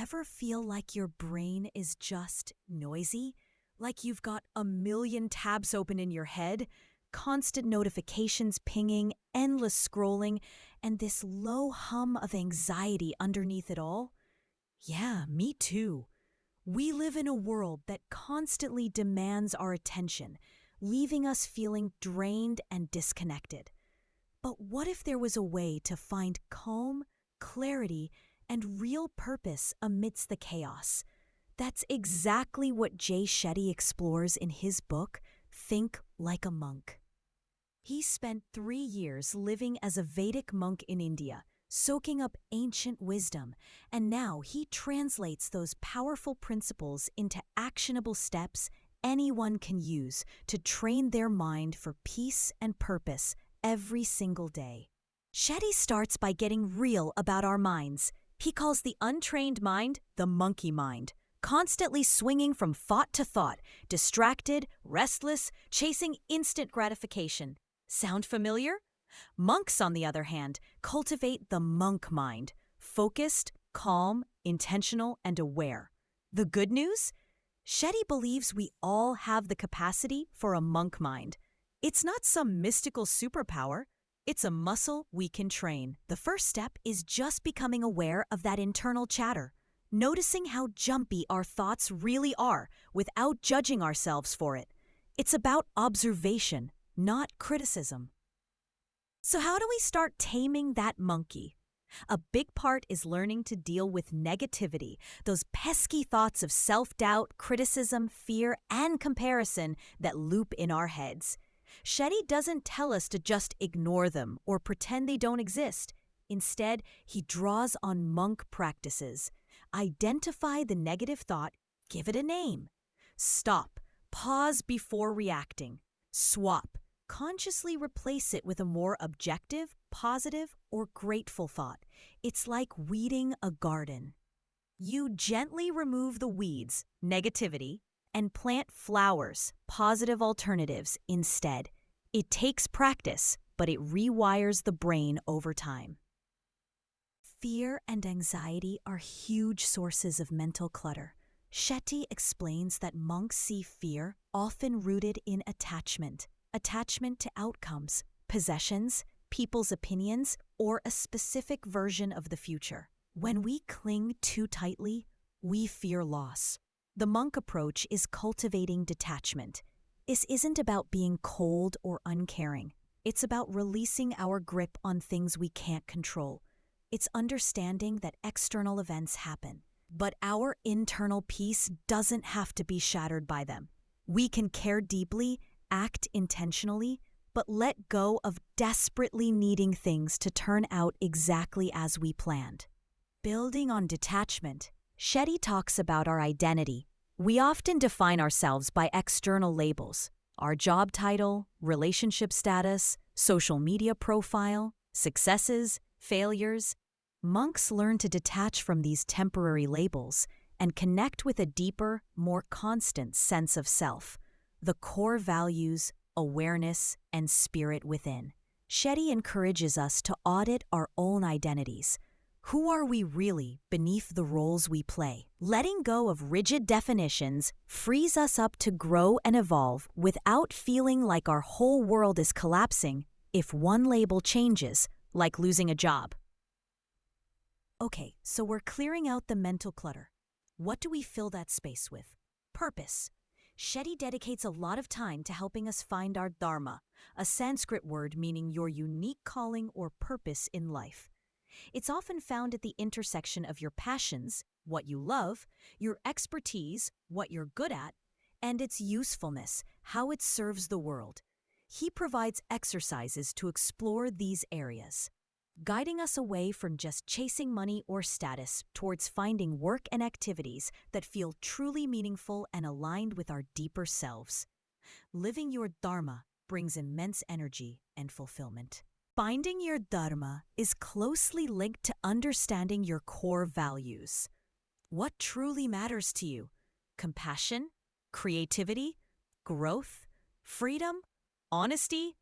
ever feel like your brain is just noisy? Like you've got a million tabs open in your head, constant notifications pinging, endless scrolling, and this low hum of anxiety underneath it all? Yeah, me too. We live in a world that constantly demands our attention, leaving us feeling drained and disconnected. But what if there was a way to find calm, clarity, and real purpose amidst the chaos? That's exactly what Shetty explores in his book, Think Like a Monk. He spent 3 years living as a Vedic monk in India, soaking up ancient wisdom, and now he translates those powerful principles into actionable steps anyone can use to train their mind for peace and purpose every single day. Shetty starts by getting real about our minds. He calls the untrained mind the monkey mind, constantly swinging from thought to thought, distracted, restless, chasing instant gratification. Sound familiar? Monks, on the other hand, cultivate the monk mind, focused, calm, intentional, and aware. The good news? Shetty believes we all have the capacity for a monk mind. It's not some mystical superpower. It's a muscle we can train. The first step is just becoming aware of that internal chatter, noticing how jumpy our thoughts really are without judging ourselves for it. It's about observation, not criticism. So how do we start taming that monkey? A big part is learning to deal with negativity, those pesky thoughts of self-doubt, criticism, fear, and comparison that loop in our heads. Shetty doesn't tell us to just ignore them or pretend they don't exist. Instead, he draws on monk practices. Identify the negative thought, give it a name. Stop, pause before reacting. Swap, consciously replace it with a more objective, positive, or grateful thought. It's like weeding a garden. You gently remove the weeds, negativity, and plant flowers, positive alternatives, instead. It takes practice, but it rewires the brain over time. Fear and anxiety are huge sources of mental clutter. Shetty explains that monks see fear often rooted in attachment to outcomes, possessions, people's opinions, or a specific version of the future. When we cling too tightly, we fear loss. The monk approach is cultivating detachment. This isn't about being cold or uncaring. It's about releasing our grip on things we can't control. It's understanding that external events happen, but our internal peace doesn't have to be shattered by them. We can care deeply, act intentionally, but let go of desperately needing things to turn out exactly as we planned. Building on detachment, Shetty talks about our identity. We often define ourselves by external labels: our job title, relationship status, social media profile, successes, failures. Monks learn to detach from these temporary labels and connect with a deeper, more constant sense of self, the core values, awareness, and spirit within. Shetty encourages us to audit our own identities. Who are we really beneath the roles we play? Letting go of rigid definitions frees us up to grow and evolve without feeling like our whole world is collapsing if one label changes, like losing a job. Okay, so we're clearing out the mental clutter. What do we fill that space with? Purpose. Shetty dedicates a lot of time to helping us find our dharma, a Sanskrit word meaning your unique calling or purpose in life. It's often found at the intersection of your passions, what you love, your expertise, what you're good at, and its usefulness, how it serves the world. He provides exercises to explore these areas, guiding us away from just chasing money or status towards finding work and activities that feel truly meaningful and aligned with our deeper selves. Living your dharma brings immense energy and fulfillment. Finding your dharma is closely linked to understanding your core values. What truly matters to you? Compassion, creativity, growth, freedom, honesty?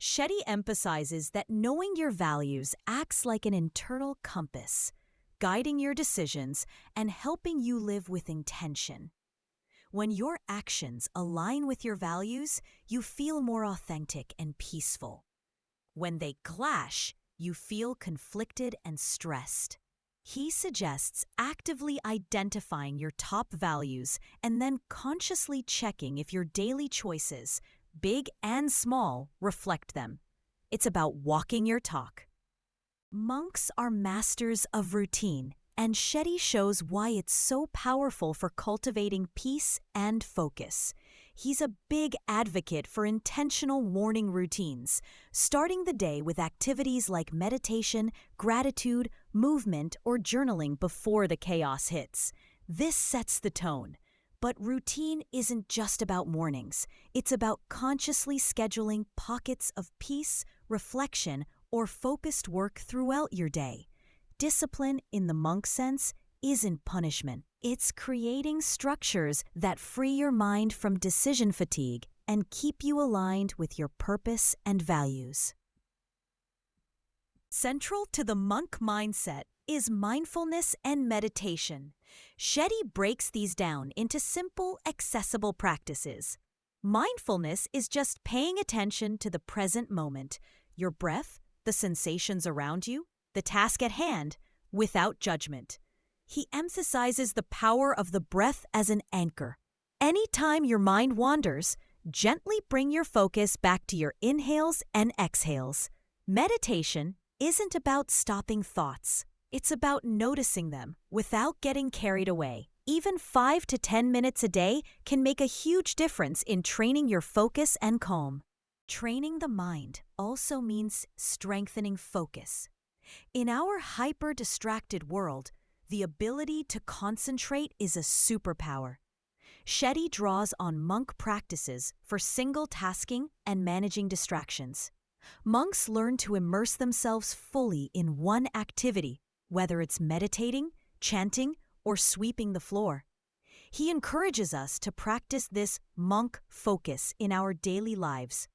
Shetty emphasizes that knowing your values acts like an internal compass, guiding your decisions and helping you live with intention. When your actions align with your values, you feel more authentic and peaceful. When they clash, you feel conflicted and stressed. He suggests actively identifying your top values and then consciously checking if your daily choices, big and small, reflect them. It's about walking your talk. Monks are masters of routine, and Shetty shows why it's so powerful for cultivating peace and focus. He's a big advocate for intentional morning routines, starting the day with activities like meditation, gratitude, movement, or journaling before the chaos hits. This sets the tone. But routine isn't just about mornings. It's about consciously scheduling pockets of peace, reflection, or focused work throughout your day. Discipline, in the monk sense, isn't punishment. It's creating structures that free your mind from decision fatigue and keep you aligned with your purpose and values. Central to the monk mindset is mindfulness and meditation. Shetty breaks these down into simple, accessible practices. Mindfulness is just paying attention to the present moment, your breath, the sensations around you, the task at hand, without judgment. He emphasizes the power of the breath as an anchor. Anytime your mind wanders, gently bring your focus back to your inhales and exhales. Meditation isn't about stopping thoughts. It's about noticing them without getting carried away. Even 5 to 10 minutes a day can make a huge difference in training your focus and calm. Training the mind also means strengthening focus. In our hyper-distracted world, the ability to concentrate is a superpower. Shetty draws on monk practices for single tasking and managing distractions. Monks learn to immerse themselves fully in one activity, whether it's meditating, chanting, or sweeping the floor. He encourages us to practice this monk focus in our daily lives.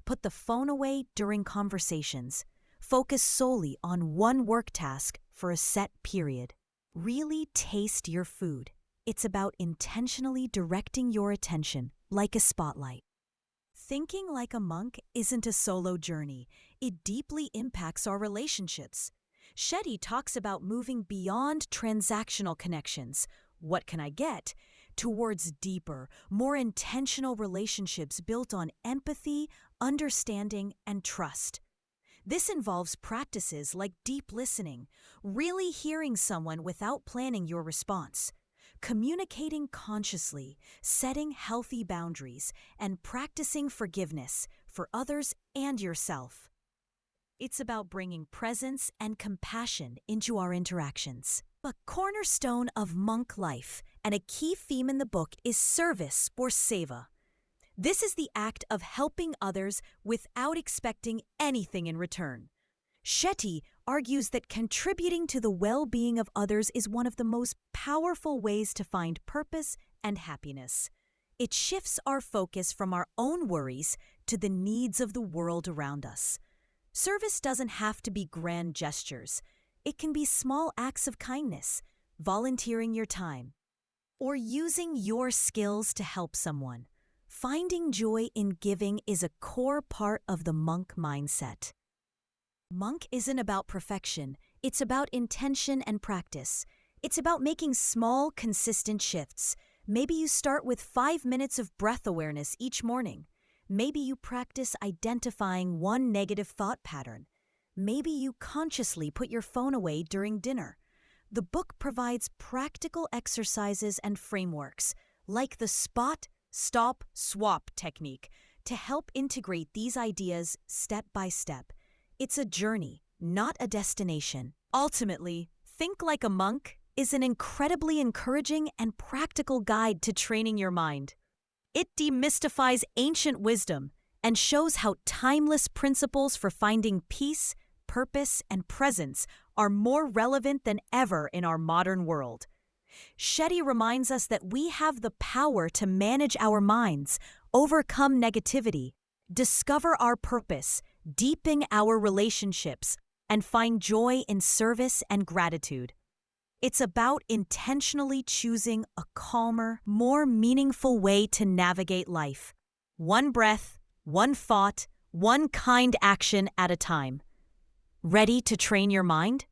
Put the phone away during conversations. Focus solely on one work task for a set period. Really taste your food. It's about intentionally directing your attention like a spotlight. Thinking like a monk isn't a solo journey. It deeply impacts our relationships. Shetty talks about moving beyond transactional connections, what can I get, towards deeper, more intentional relationships built on empathy, understanding, and trust. This involves practices like deep listening, really hearing someone without planning your response, communicating consciously, setting healthy boundaries, and practicing forgiveness for others and yourself. It's about bringing presence and compassion into our interactions. A cornerstone of monk life and a key theme in the book is service or seva. This is the act of helping others without expecting anything in return. Shetty argues that contributing to the well-being of others is one of the most powerful ways to find purpose and happiness. It shifts our focus from our own worries to the needs of the world around us. Service doesn't have to be grand gestures. It can be small acts of kindness, volunteering your time, or using your skills to help someone. Finding joy in giving is a core part of the monk mindset. Monk isn't about perfection. It's about intention and practice. It's about making small, consistent shifts. Maybe you start with 5 minutes of breath awareness each morning. Maybe you practice identifying one negative thought pattern. Maybe you consciously put your phone away during dinner. The book provides practical exercises and frameworks, like the spot, stop, swap technique, to help integrate these ideas step by step. It's a journey, not a destination. Ultimately, Think Like a Monk is an incredibly encouraging and practical guide to training your mind. It demystifies ancient wisdom and shows how timeless principles for finding peace, purpose, and presence are more relevant than ever in our modern world. Shetty reminds us that we have the power to manage our minds, overcome negativity, discover our purpose, deepen our relationships, and find joy in service and gratitude. It's about intentionally choosing a calmer, more meaningful way to navigate life. One breath, one thought, one kind action at a time. Ready to train your mind?